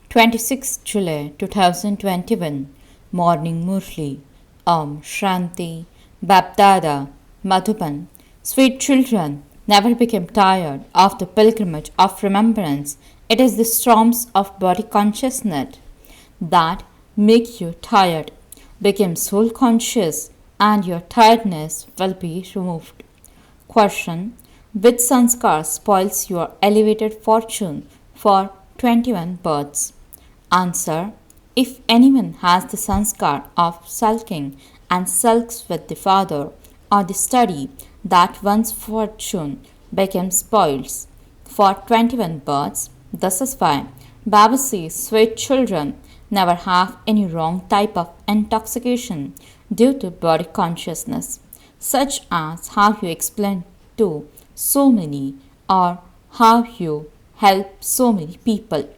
26 July 2021 Morning Murli Om Shanti Bapdada Madhuban. Sweet children never became tired of the pilgrimage of remembrance. It is the storms of body consciousness that make you tired. Become soul conscious and your tiredness will be removed. Question: which sanskar spoils your elevated fortune for 21 births? Answer: if anyone has the sanskar of sulking and sulks with the father or the study, that one's fortune becomes spoils for 21 births. This is why Baba says sweet children never have any wrong type of intoxication due to body consciousness, such as how you explain to so many or how you help so many people.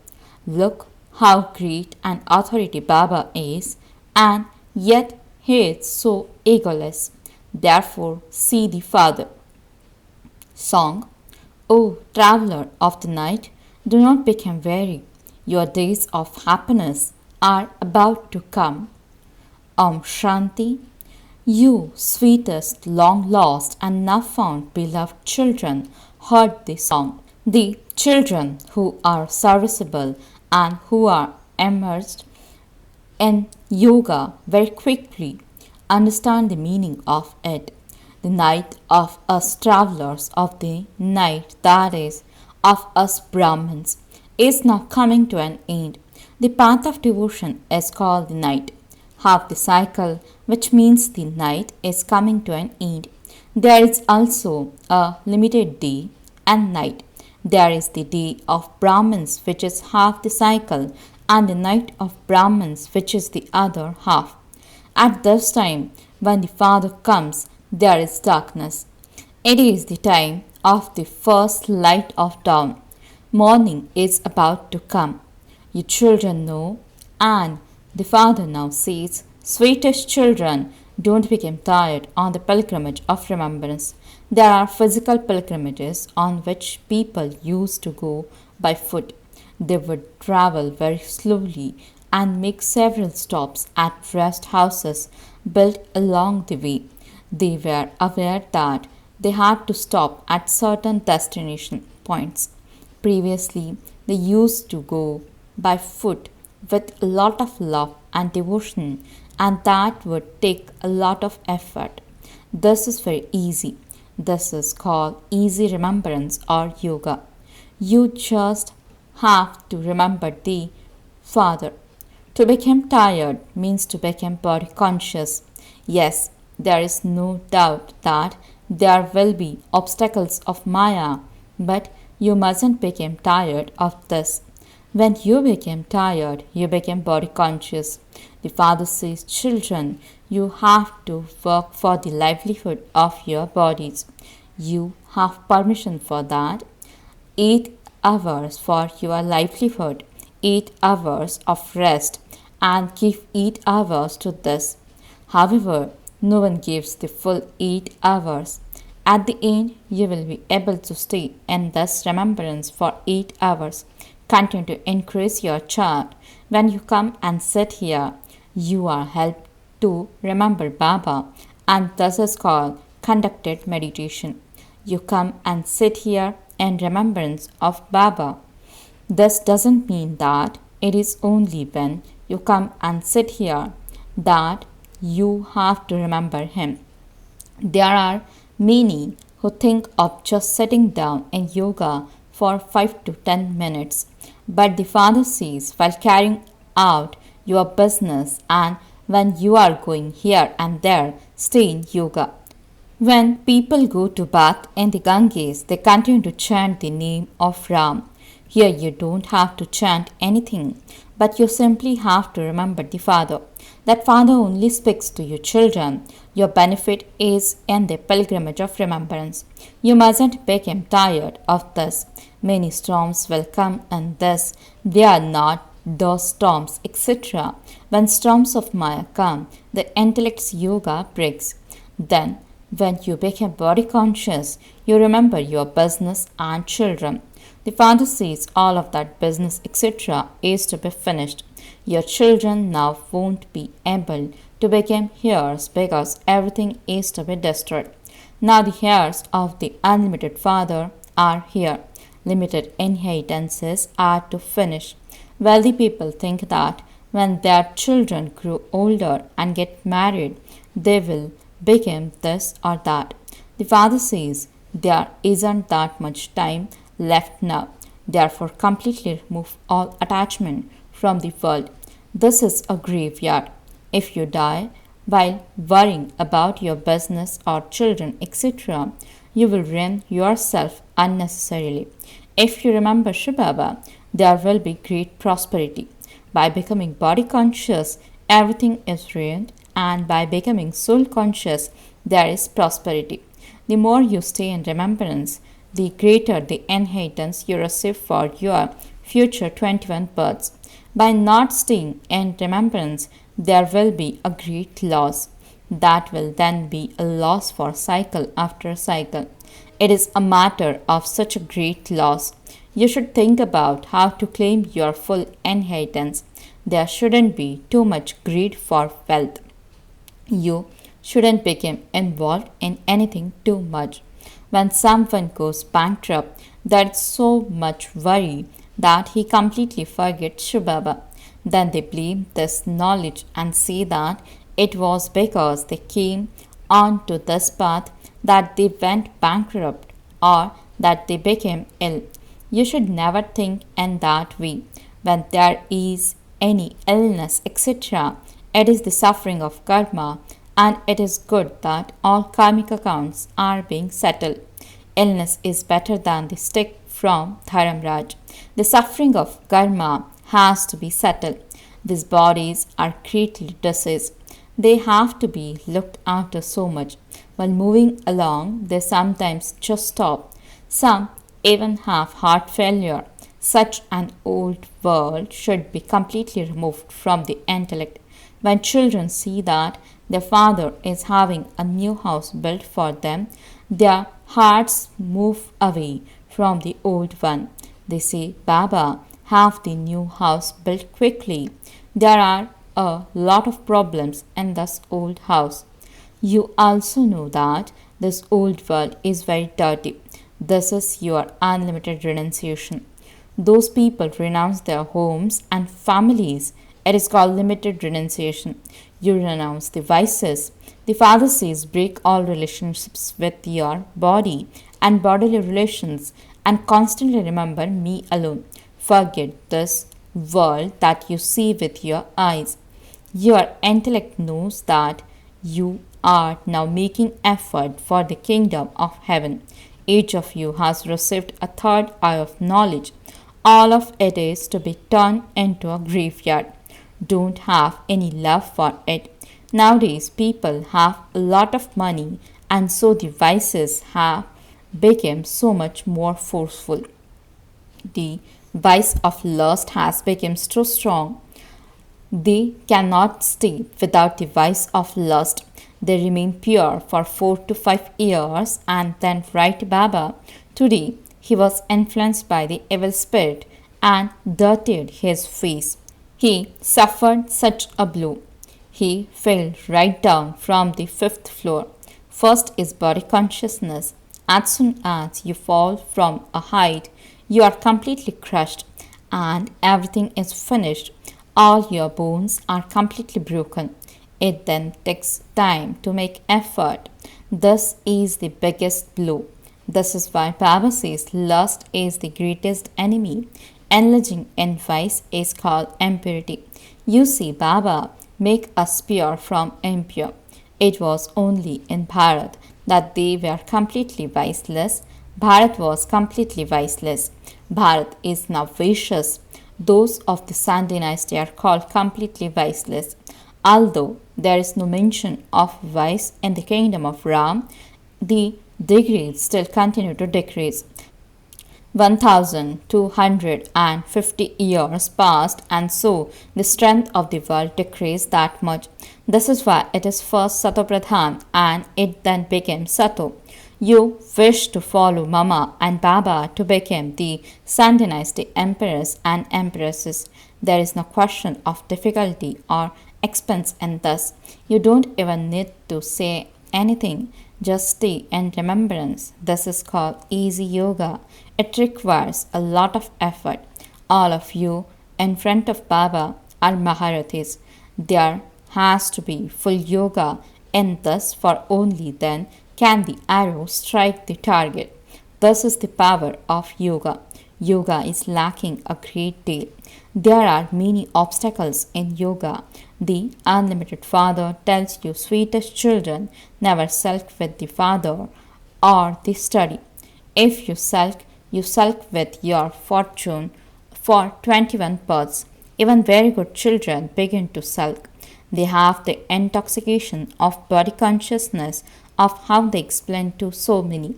Look how great an authority Baba is, and yet he is so egoless. Therefore, see the Father. Song: O traveller of the night, do not become weary. Your days of happiness are about to come. Om Shanti. You, sweetest, long lost, and now found beloved children, heard this song. The children who are serviceable and who are immersed in yoga very quickly understand the meaning of it. The night of us travelers of the night, that is, of us Brahmins, is now coming to an end. The path of devotion is called the night. Half the cycle, which means the night, is coming to an end. There is also a limited day and night. There is the day of Brahmins, which is half the cycle, and the night of Brahmins, which is the other half. At this time, when the Father comes, there is darkness. It is the time of the first light of dawn. Morning is about to come. You children know, and the Father now says, sweetest children, don't become tired on the pilgrimage of remembrance. There are physical pilgrimages on which people used to go by foot. They would travel very slowly and make several stops at rest houses built along the way. They were aware that they had to stop at certain destination points. Previously, they used to go by foot with a lot of love and devotion, and that would take a lot of effort. This is very easy. This is called easy remembrance or yoga. You just have to remember the Father. To become tired means to become body conscious. Yes, there is no doubt that there will be obstacles of Maya, but you mustn't become tired of this. When you become tired, you become body conscious. The Father says, children, you have to work for the livelihood of your bodies. You have permission for that. 8 hours for your livelihood, 8 hours of rest, and give 8 hours to this. However, no one gives the full 8 hours. At the end, you will be able to stay in this remembrance for 8 hours. Continue to increase your chart. When you come and sit here, you are helped to remember Baba, and this is called conducted meditation. You come and sit here in remembrance of Baba. This doesn't mean that it is only when you come and sit here that you have to remember him. There are many who think of just sitting down in yoga for 5 to 10 minutes. But the Father says, while carrying out your business and when you are going here and there, stay in yoga. When people go to bath in the Ganges, they continue to chant the name of Ram. Here you don't have to chant anything, but you simply have to remember the Father. That Father only speaks to you children. Your benefit is in the pilgrimage of remembrance. You mustn't become tired of this. Many storms will come and this. They are not those storms, etc. When storms of Maya come, the intellect's yoga breaks. Then, when you become body conscious, you remember your business and children. The father says all of that business, etc., is to be finished. Your children now won't be able to become heirs because everything is to be destroyed. Now the heirs of the unlimited Father are here. Limited inheritances are to finish. Wealthy people think that when their children grow older and get married, they will become this or that. The Father says there isn't that much time left now. Therefore, completely remove all attachment from the world. This is a graveyard. If you die while worrying about your business or children, etc., you will ruin yourself unnecessarily. If you remember Shibaba, there will be great prosperity. By becoming body conscious, everything is ruined, and by becoming soul conscious, there is prosperity. The more you stay in remembrance, the greater the inheritance you receive for your future 21 births. By not staying in remembrance, there will be a great loss. That will then be a loss for cycle after cycle. It is a matter of such a great loss. You should think about how to claim your full inheritance. There shouldn't be too much greed for wealth. You shouldn't become involved in anything too much. When someone goes bankrupt, there's so much worry that he completely forgets Shubhaba. Then they blame this knowledge and say that it was because they came onto this path that they went bankrupt or that they became ill. You should never think in that way. When there is any illness, etc., it is the suffering of karma, and it is good that all karmic accounts are being settled. Illness is better than the stick from Dharamraj. The suffering of karma has to be settled. These bodies are greatly diseased. They have to be looked after so much. While moving along, they sometimes just stop. Some even have heart failure. Such an old world should be completely removed from the intellect. When children see that their father is having a new house built for them, their hearts move away from the old one. They say, Baba, have the new house built quickly. There are a lot of problems in this old house. You also know that this old world is very dirty. This is your unlimited renunciation. Those people renounce their homes and families. It is called limited renunciation. You renounce the vices. The Father says break all relationships with your body and bodily relations and constantly remember me alone. Forget this world that you see with your eyes. Your intellect knows that you are now making effort for the kingdom of heaven. Each of you has received a third eye of knowledge. All of it is to be turned into a graveyard. Don't have any love for it. Nowadays, people have a lot of money, and so the vices have become so much more forceful. The vice of lust has become so strong they cannot stay without the vice of lust. They remain pure for 4 to 5 years and then write Baba. Today he was influenced by the evil spirit and dirtied his face. He suffered such a blow. He fell right down from the fifth floor. First is body consciousness. As soon as you fall from a height, you are completely crushed and everything is finished. All your bones are completely broken. It then takes time to make effort. This is the biggest blow. This is why Baba says lust is the greatest enemy. Enlarging in vice is called impurity. You see, Baba make us pure from impure. It was only in Bharat that they were completely viceless. Bharat was completely viceless. Bharat is now vicious. Those of the San dynasty are called completely viceless. Although there is no mention of vice in the kingdom of Ram, the degrees still continue to decrease. 1250 years passed, and so the strength of the world decreased that much. This is why it is first Satopradhan and it then became Sato. You wish to follow Mama and Baba to become the Sun Dynasty emperors and empresses. There is no question of difficulty or expense in this. You don't even need to say anything, just stay in remembrance. This is called easy yoga. It requires a lot of effort. All of you in front of Baba are Maharathis. There has to be full yoga in this, for only then can the arrow strike the target. This is the power of yoga. Yoga is lacking a great deal. There are many obstacles in yoga. The Unlimited Father tells you, sweetest children, never sulk with the Father or the study. If you sulk with your fortune for 21 births. Even very good children begin to sulk. They have the intoxication of body consciousness of how they explain to so many.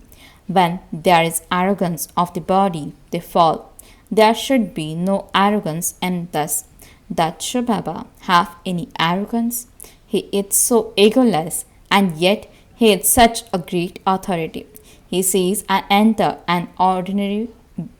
When there is arrogance of the body, they fall. There should be no arrogance in this. Does Shubhaba have any arrogance? He is so egoless, and yet he is such a great authority. He says, I enter an ordinary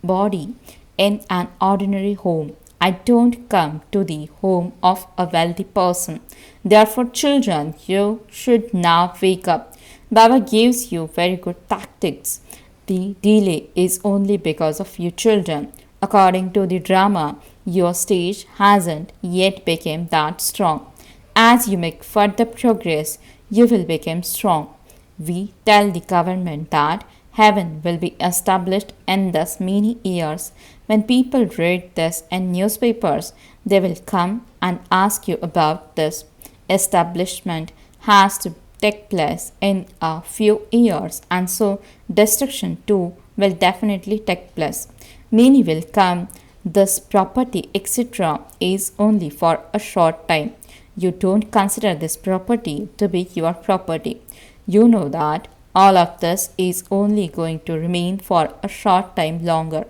body in an ordinary home. I don't come to the home of a wealthy person. Therefore, children, you should now wake up. Baba gives you very good tactics. The delay is only because of you children. According to the drama, your stage hasn't yet become that strong. As you make further progress, you will become strong. We tell the government that heaven will be established in thus many years. When people read this in newspapers, they will come and ask you about this. Establishment has to take place in a few years, and so destruction too will definitely take place. Many will come. This property, etc., is only for a short time. You don't consider this property to be your property. You know that all of this is only going to remain for a short time longer.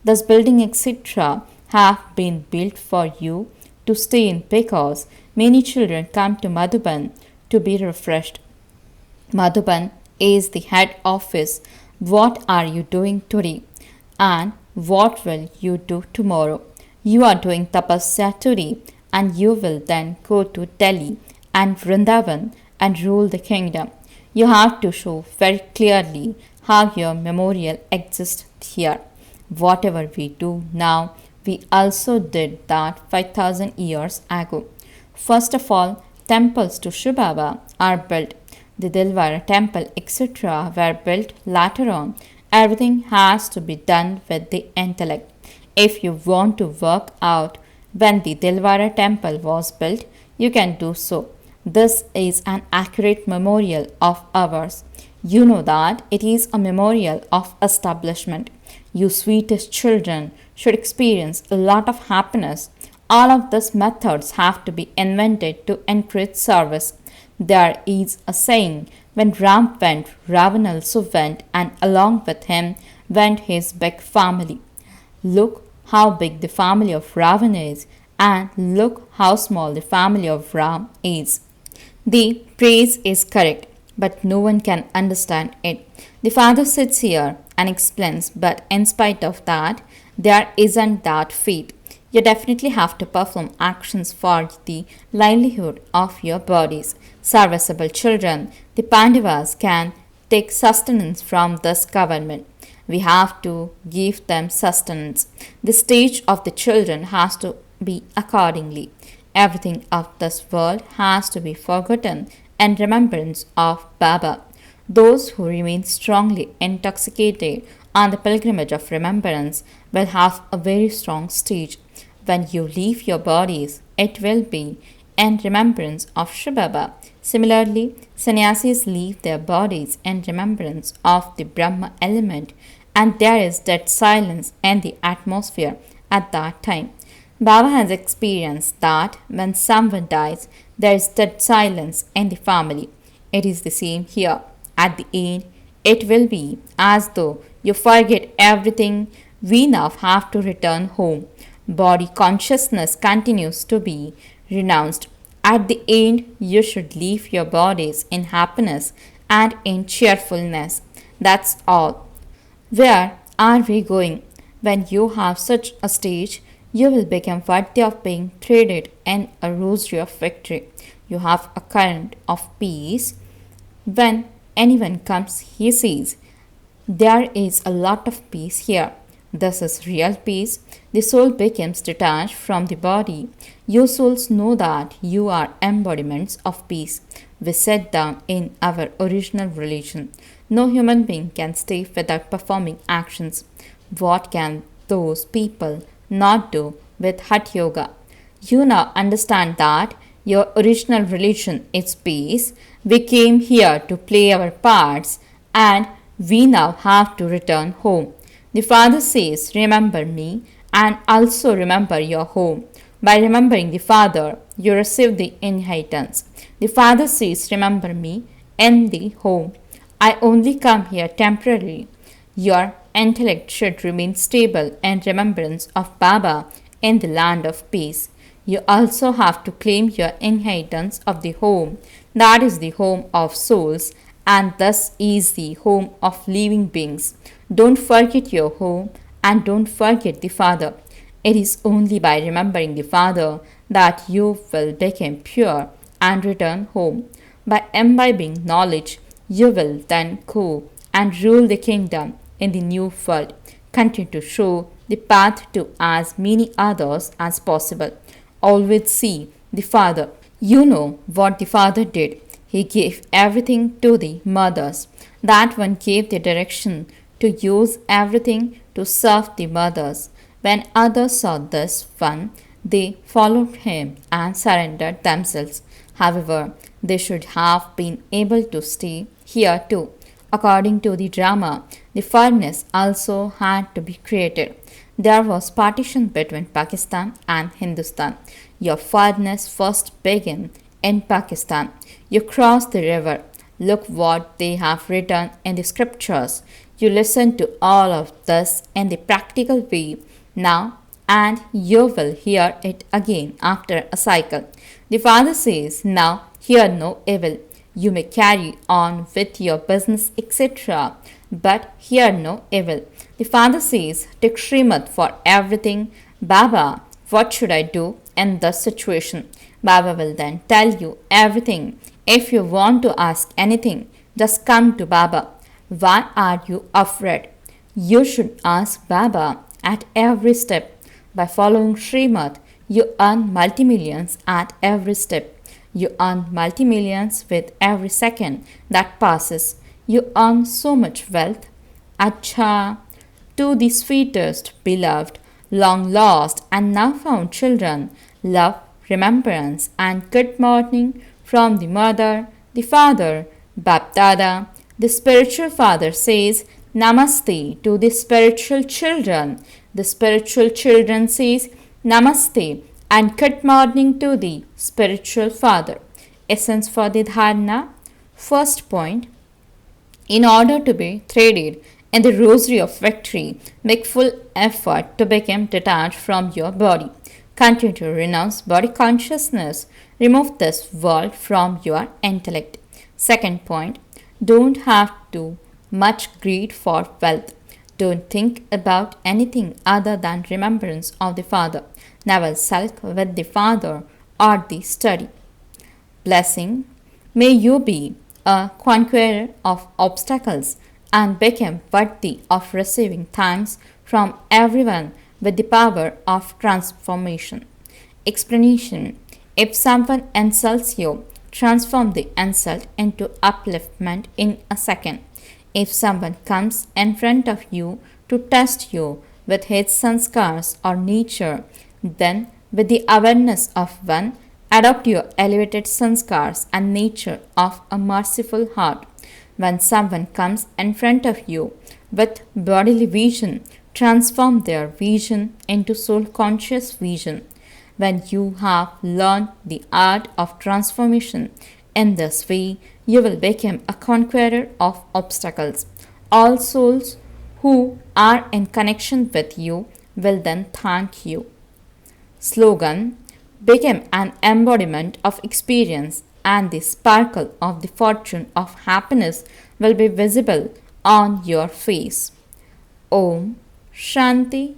This building, etc., have been built for you to stay in, because many children come to Madhuban to be refreshed. Madhuban is the head office. What are you doing today? And what will you do tomorrow? You are doing tapasya today, and you will then go to Delhi and Vrindavan and rule the kingdom. You have to show very clearly how your memorial exists here. Whatever we do now, we also did that 5000 years ago. First of all, temples to Shiv Baba are built. The Dilwara temple, etc., were built later on. Everything has to be done with the intellect. If you want to work out when the Dilwara temple was built, you can do so. This is an accurate memorial of ours. You know that it is a memorial of establishment. You sweetest children should experience a lot of happiness. All of these methods have to be invented to encourage service. There is a saying, when Ram went, Ravan also went, and along with him went his big family. Look how big the family of Ravan is, and look how small the family of Ram is. The praise is correct, but no one can understand it. The father sits here and explains, but in spite of that, there isn't that faith. You definitely have to perform actions for the livelihood of your bodies. Serviceable children, the Pandavas can take sustenance from this government. We have to give them sustenance. The stage of the children has to be accordingly. Everything of this world has to be forgotten in remembrance of Baba. Those who remain strongly intoxicated on the pilgrimage of remembrance will have a very strong stage. When you leave your bodies, it will be in remembrance of Shiv Baba. Similarly, sannyasis leave their bodies in remembrance of the Brahma element, and there is dead silence in the atmosphere at that time. Baba has experienced that when someone dies, there is dead silence in the family. It is the same here. At the end, it will be as though you forget everything. We now have to return home. Body consciousness continues to be renounced. At the end, you should leave your bodies in happiness and in cheerfulness. That's all. Where are we going? When you have such a stage, you will become worthy of being threaded in a rosary of victory. You have a current of peace. When anyone comes, he says, there is a lot of peace here. This is real peace. The soul becomes detached from the body. You souls know that you are embodiments of peace. We set down in our original religion. No human being can stay without performing actions. What can those people not do with Hatha Yoga? You now understand that your original religion is peace. We came here to play our parts and we now have to return home. The Father says, remember me and also remember your home. By remembering the Father, you receive the inheritance. The Father says, remember me in the home. I only come here temporarily. Your intellect should remain stable in remembrance of Baba in the land of peace. You also have to claim your inheritance of the home. That is the home of souls and thus is the home of living beings. Don't forget your home and don't forget the Father. It is only by remembering the Father that you will become pure and return home. By imbibing knowledge, you will then go and rule the kingdom in the new world. Continue to show the path to as many others as possible. Always see the Father. You know what the Father did. He gave everything to the mothers. That one gave the direction to use everything to serve the mothers. When others saw this one, they followed him and surrendered themselves. However, they should have been able to stay here too. According to the drama, the furnace also had to be created. There was partition between Pakistan and Hindustan. Your furnace first began in Pakistan. You cross the river. Look what they have written in the scriptures. You listen to all of this in the practical way now and you will hear it again after a cycle. The Father says, now hear no evil. You may carry on with your business, etc., but hear no evil. The Father says, take Srimad for everything. Baba, what should I do in this situation? Baba will then tell you everything. If you want to ask anything, just come to Baba. Why are you afraid? You should ask Baba at every step. By following Srimad, you earn multi-millions at every step. You earn multi-millions with every second that passes. You earn so much wealth. Acha, to the sweetest, beloved, long lost and now found children, love, remembrance, and good morning from the mother, the father, Bapdada. The spiritual father says, Namaste to the spiritual children. The spiritual children says, Namaste and good morning to the spiritual father. Essence for the dharana. First point, in order to be threaded in the rosary of victory, make full effort to become detached from your body. Continue to renounce body consciousness. Remove this world from your intellect. Second point, don't have too much greed for wealth. Don't think about anything other than remembrance of the Father. Never sulk with the Father or the study. Blessing. May you be a conqueror of obstacles and become worthy of receiving thanks from everyone with the power of transformation. Explanation. If someone insults you, transform the insult into upliftment in a second. If someone comes in front of you to test you with his sanskars or nature, then with the awareness of one, adopt your elevated sanskars and nature of a merciful heart. When someone comes in front of you with bodily vision, transform their vision into soul conscious vision. When you have learned the art of transformation in this way, you will become a conqueror of obstacles. All souls who are in connection with you will then thank you. Slogan. Become an embodiment of experience and the sparkle of the fortune of happiness will be visible on your face. Om Shanti